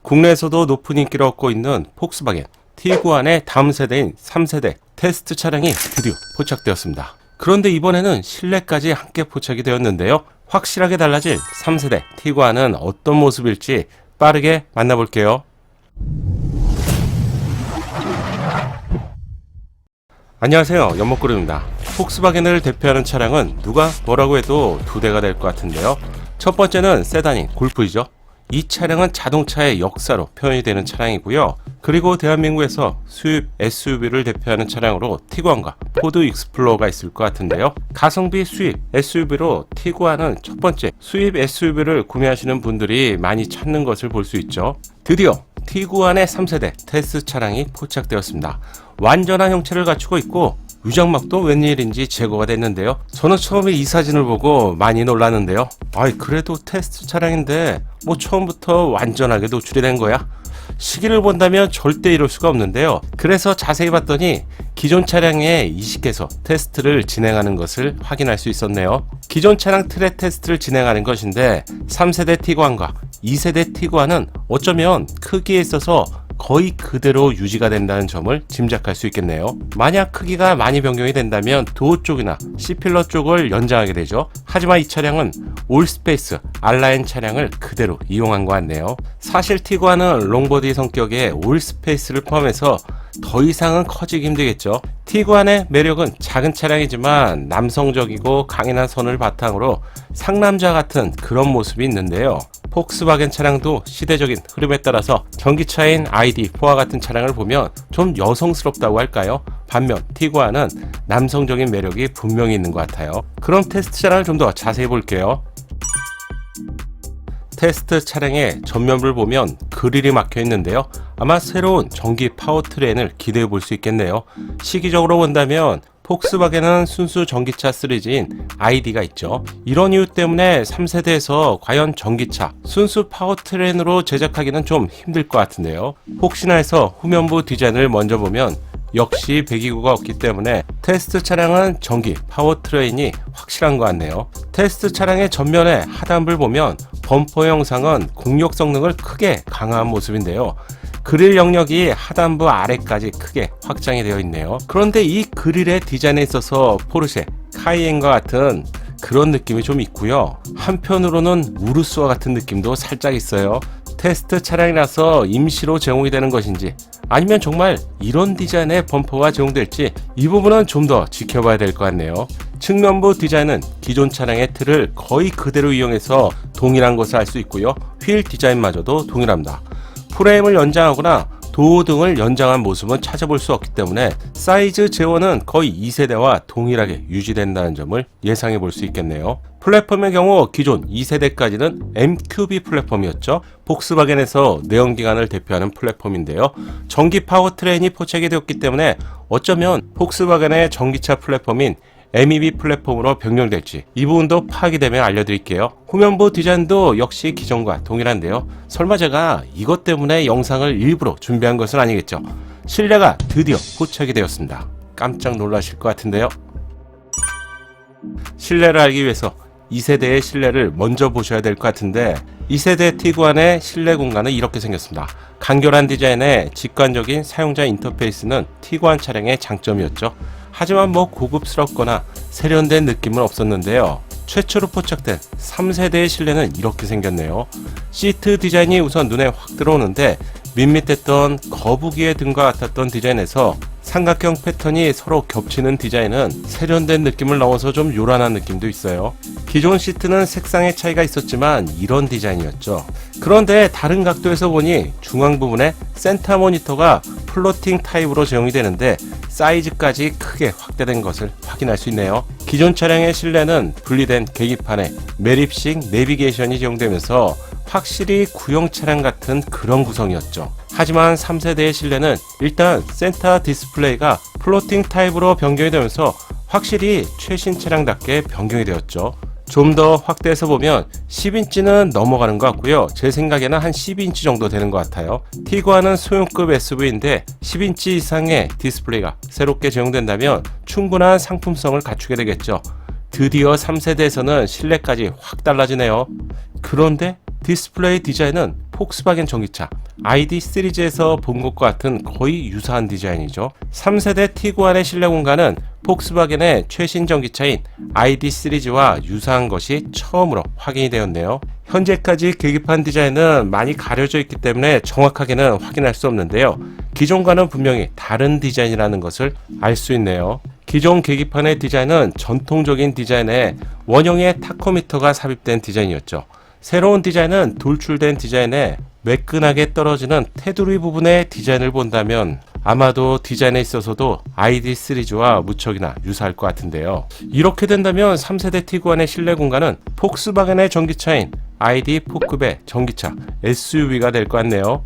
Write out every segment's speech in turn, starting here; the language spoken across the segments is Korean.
국내에서도 높은 인기를 얻고 있는 폭스바겐 T구안의 다음 세대인 3세대 테스트 차량이 드디어 포착되었습니다. 그런데 이번에는 실내까지 함께 포착이 되었는데요. 확실하게 달라질 3세대 T구안은 어떤 모습일지 빠르게 만나볼게요. 안녕하세요, 연목그룹입니다. 폭스바겐을 대표하는 차량은 누가 뭐라고 해도 두 대가 될 것 같은데요. 첫 번째는 세단인 골프이죠. 이 차량은 자동차의 역사로 표현이 되는 차량이고요. 그리고 대한민국에서 수입 SUV를 대표하는 차량으로 티구안과 포드 익스플로어가 있을 것 같은데요. 가성비 수입 SUV로 티구안은 첫 번째 수입 SUV를 구매하시는 분들이 많이 찾는 것을 볼 수 있죠. 드디어 티구안의 3세대 테스트 차량이 포착되었습니다. 완전한 형체를 갖추고 있고 유장막도 웬일인지 제거가 됐는데요. 저는 처음에 이 사진을 보고 많이 놀랐는데요. 그래도 테스트 차량인데 뭐 처음부터 완전하게 노출이 된 거야? 시기를 본다면 절대 이럴 수가 없는데요. 그래서 자세히 봤더니 기존 차량에 이식해서 테스트를 진행하는 것을 확인할 수 있었네요. 기존 차량 트랙 테스트를 진행하는 것인데 3세대 티구안과 2세대 티구안은 어쩌면 크기에 있어서 거의 그대로 유지가 된다는 점을 짐작할 수 있겠네요. 만약 크기가 많이 변경이 된다면 도어 쪽이나 C필러 쪽을 연장하게 되죠. 하지만 이 차량은 올스페이스 R라인 차량을 그대로 이용한 것 같네요. 사실 티구안은 롱보디 성격의 올스페이스를 포함해서 더 이상은 커지기 힘들겠죠. 티구안의 매력은 작은 차량이지만 남성적이고 강인한 선을 바탕으로 상남자 같은 그런 모습이 있는데요. 폭스바겐 차량도 시대적인 흐름에 따라서 전기차인 ID4와 같은 차량을 보면 좀 여성스럽다고 할까요? 반면 티구안은 남성적인 매력이 분명히 있는 것 같아요. 그럼 테스트 차량을 좀 더 자세히 볼게요. 테스트 차량의 전면부를 보면 그릴이 막혀 있는데요. 아마 새로운 전기 파워트레인을 기대해 볼 수 있겠네요. 시기적으로 본다면 폭스바겐은 순수 전기차 시리즈인 ID가 있죠. 이런 이유 때문에 3세대에서 과연 전기차 순수 파워트레인으로 제작하기는 좀 힘들 것 같은데요. 혹시나 해서 후면부 디자인을 먼저 보면 역시 배기구가 없기 때문에 테스트 차량은 전기 파워트레인이 확실한 것 같네요. 테스트 차량의 전면의 하단부를 보면 범퍼 형상은 공력 성능을 크게 강화한 모습인데요. 그릴 영역이 하단부 아래까지 크게 확장이 되어 있네요. 그런데 이 그릴의 디자인에 있어서 포르쉐 카이엔과 같은 그런 느낌이 좀 있고요. 한편으로는 우르스와 같은 느낌도 살짝 있어요. 테스트 차량이라서 임시로 제공이 되는 것인지 아니면 정말 이런 디자인의 범퍼가 제공될지 이 부분은 좀 더 지켜봐야 될 것 같네요. 측면부 디자인은 기존 차량의 틀을 거의 그대로 이용해서 동일한 것을 알 수 있고요. 휠 디자인마저도 동일합니다. 프레임을 연장하거나 도어 등을 연장한 모습은 찾아볼 수 없기 때문에 사이즈 재원은 거의 2세대와 동일하게 유지된다는 점을 예상해 볼 수 있겠네요. 플랫폼의 경우 기존 2세대까지는 MQB 플랫폼이었죠. 폭스바겐에서 내연기관을 대표하는 플랫폼인데요. 전기 파워트레인이 포착이 되었기 때문에 어쩌면 폭스바겐의 전기차 플랫폼인 MEB 플랫폼으로 변경될지 이 부분도 파악이 되면 알려드릴게요. 후면부 디자인도 역시 기존과 동일한데요. 설마 제가 이것 때문에 영상을 일부러 준비한 것은 아니겠죠. 실내가 드디어 포착이 되었습니다. 깜짝 놀라실 것 같은데요. 실내를 알기 위해서 2세대의 실내를 먼저 보셔야 될 것 같은데 2세대 티구안의 실내 공간은 이렇게 생겼습니다. 간결한 디자인의 직관적인 사용자 인터페이스는 티구안 차량의 장점이었죠. 하지만 고급스럽거나 세련된 느낌은 없었는데요. 최초로 포착된 3세대의 실내는 이렇게 생겼네요. 시트 디자인이 우선 눈에 확 들어오는데 밋밋했던 거북이의 등과 같았던 디자인에서 삼각형 패턴이 서로 겹치는 디자인은 세련된 느낌을 넣어서 좀 요란한 느낌도 있어요. 기존 시트는 색상의 차이가 있었지만 이런 디자인이었죠. 그런데 다른 각도에서 보니 중앙 부분에 센터 모니터가 플로팅 타입으로 제공이 되는데 사이즈까지 크게 확대된 것을 확인할 수 있네요. 기존 차량의 실내는 분리된 계기판에 매립식 내비게이션이 제공되면서 확실히 구형 차량 같은 그런 구성이었죠. 하지만 3세대의 실내는 일단 센터 디스플레이가 플로팅 타입으로 변경이 되면서 확실히 최신 차량답게 변경이 되었죠. 좀 더 확대해서 보면 10인치는 넘어가는 것 같고요. 제 생각에는 한 12인치 정도 되는 것 같아요. 티구안은 소형급 SUV인데 10인치 이상의 디스플레이가 새롭게 제공된다면 충분한 상품성을 갖추게 되겠죠. 드디어 3세대에서는 실내까지 확 달라지네요. 그런데 디스플레이 디자인은 폭스바겐 전기차 ID 시리즈에서 본 것과 같은 거의 유사한 디자인이죠. 3세대 티구안의 실내 공간은 폭스바겐의 최신 전기차인 ID 시리즈와 유사한 것이 처음으로 확인이 되었네요. 현재까지 계기판 디자인은 많이 가려져 있기 때문에 정확하게는 확인할 수 없는데요. 기존과는 분명히 다른 디자인이라는 것을 알 수 있네요. 기존 계기판의 디자인은 전통적인 디자인에 원형의 타코미터가 삽입된 디자인이었죠. 새로운 디자인은 돌출된 디자인에 매끈하게 떨어지는 테두리 부분의 디자인을 본다면 아마도 디자인에 있어서도 ID 시리즈와 무척이나 유사할 것 같은데요. 이렇게 된다면 3세대 티구안의 실내 공간은 폭스바겐의 전기차인 ID 포크배 전기차 SUV가 될 것 같네요.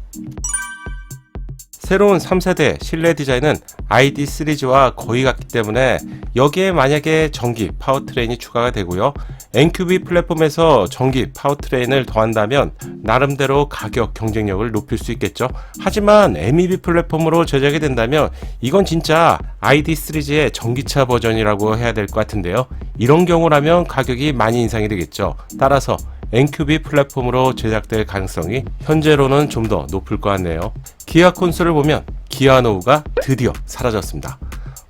새로운 3세대 실내 디자인은 ID 시리즈와 거의 같기 때문에 여기에 만약에 전기 파워트레인이 추가가 되고요. NQB 플랫폼에서 전기 파워트레인을 더한다면 나름대로 가격 경쟁력을 높일 수 있겠죠. 하지만 MEB 플랫폼으로 제작이 된다면 이건 진짜 ID 시리즈의 전기차 버전이라고 해야 될 것 같은데요. 이런 경우라면 가격이 많이 인상이 되겠죠. 따라서 NQB 플랫폼으로 제작될 가능성이 현재로는 좀 더 높을 것 같네요. 기아 콘솔을 보면 기아 노우가 드디어 사라졌습니다.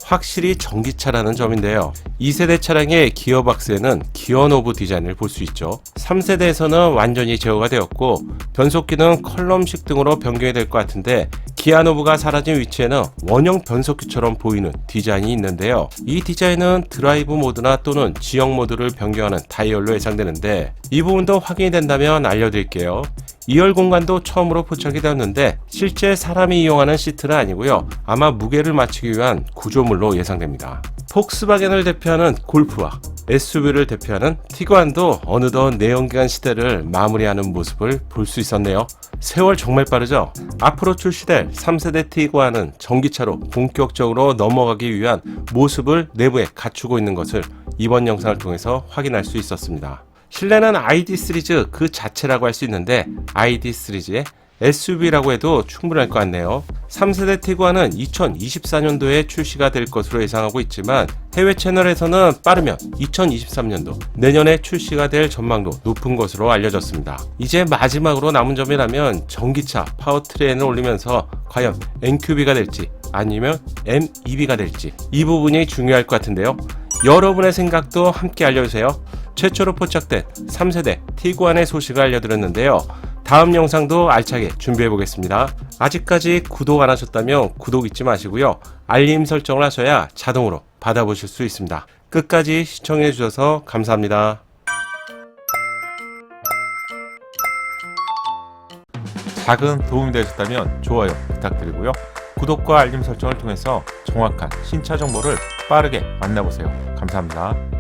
확실히 전기차라는 점인데요. 2세대 차량의 기어박스에는 기어노브 디자인을 볼 수 있죠. 3세대에서는 완전히 제어가 되었고 변속기는 컬럼식 등으로 변경이 될 것 같은데 기아노브가 사라진 위치에는 원형 변속기처럼 보이는 디자인이 있는데요. 이 디자인은 드라이브 모드나 또는 지역 모드를 변경하는 다이얼로 예상되는데 이 부분도 확인이 된다면 알려드릴게요. 2열 공간도 처음으로 포착이 되었는데 실제 사람이 이용하는 시트는 아니고요. 아마 무게를 맞추기 위한 구조물로 예상됩니다. 폭스바겐을 대표하는 골프와 SUV를 대표하는 티구안도 어느덧 내연기관 시대를 마무리하는 모습을 볼 수 있었네요. 세월 정말 빠르죠? 앞으로 출시될 3세대 티구안은 전기차로 본격적으로 넘어가기 위한 모습을 내부에 갖추고 있는 것을 이번 영상을 통해서 확인할 수 있었습니다. 실내는 ID 시리즈 그 자체라고 할 수 있는데 ID 시리즈의 SUV라고 해도 충분할 것 같네요. 3세대 티구안은 2024년도에 출시가 될 것으로 예상하고 있지만 해외 채널에서는 빠르면 2023년도 내년에 출시가 될 전망도 높은 것으로 알려졌습니다. 이제 마지막으로 남은 점이라면 전기차 파워트레인을 올리면서 과연 NQB가 될지 아니면 MEB가 될지 이 부분이 중요할 것 같은데요. 여러분의 생각도 함께 알려주세요. 최초로 포착된 3세대 티구안의 소식을 알려드렸는데요. 다음 영상도 알차게 준비해보겠습니다. 아직까지 구독 안 하셨다면 구독 잊지 마시고요. 알림 설정을 하셔야 자동으로 받아보실 수 있습니다. 끝까지 시청해주셔서 감사합니다. 작은 도움이 되셨다면 좋아요 부탁드리고요. 구독과 알림 설정을 통해서 정확한 신차 정보를 빠르게 만나보세요. 감사합니다.